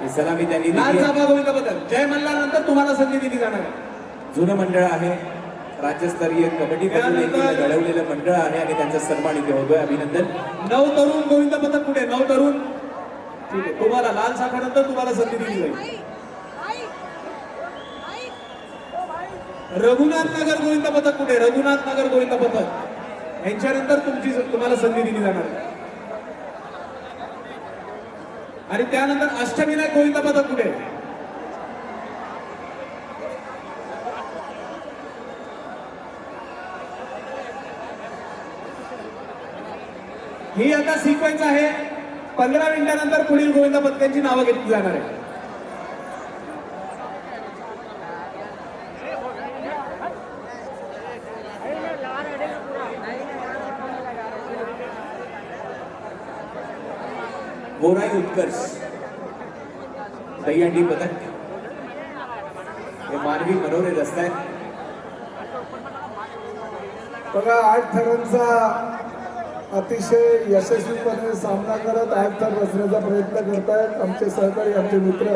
ही सलामी त्यांनी लाल दिली. साबा गोविंद पथक जय मल्हारनंतर तुम्हाला संधी दिली जाणार आहे. जुनं मंडळ आहे, राज्यस्तरीय कबड्डी त्यानंतर- घडवलेलं मंडळ आहे आणि त्यांचा सन्मान इथे होतोय. अभिनंदन. 9 तरुण गोविंद पथक कुठे? 9 तरुण. ठीक आहे, तुम्हाला लाल साखरेनंतर तुम्हाला संधी दिली जाईल. रघुनाथ नगर गोविंद पथक कुठे? रघुनाथ नगर गोविंद पथक यांच्यानंतर तुम्हाला संधी दिली जाणार आहे. आणि त्यानंतर अष्टविनायक गोविंद पथक कुठे? ही आता सिक्वेन्स आहे. 15 मिनिटांनंतर पुढील गोविंद पथकांची नावं घेतली जाणार आहे. गोराई उत्कर्ष दहीहंडी पथक हे मानवी मनोरे रस्ता आहे. बघा 8 थरांचा अतिशय यशस्वीपणे सामना करत 8 थर रचण्याचा प्रयत्न करतायत आमचे सहकारी, आमचे मित्र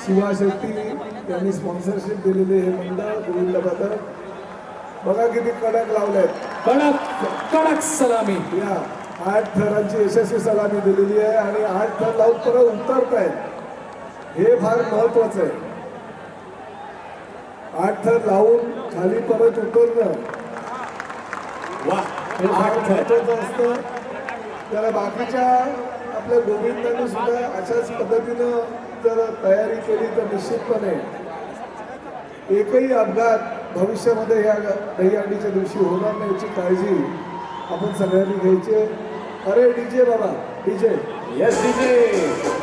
शिवा शेट्टी यांनी स्पॉन्सरशिप दिलेली हे मंडळ गोविंद पथक. बघा किती कडक लावलेत. कडक कडक सलामी. या 8 थरांची यशस्वी सलामी दिलेली आहे आणि 8 थर लावून परत उतरतायत, हे फार महत्वाचं आहे. 8 थर लावून खाली परत उतरणं वा, हे फार महत्वाचं असतं. त्याला बाकीच्या आपल्या गोविंदांनी सुद्धा अशाच पद्धतीनं जर तयारी केली तर निश्चितपणे एकही अपघात भविष्यामध्ये या दहीहंडीच्या दिवशी होणार नाही याची काळजी आपण सगळ्यांनी घ्यायची. अरे डीजे बाबा, डीजे. Yes DJ.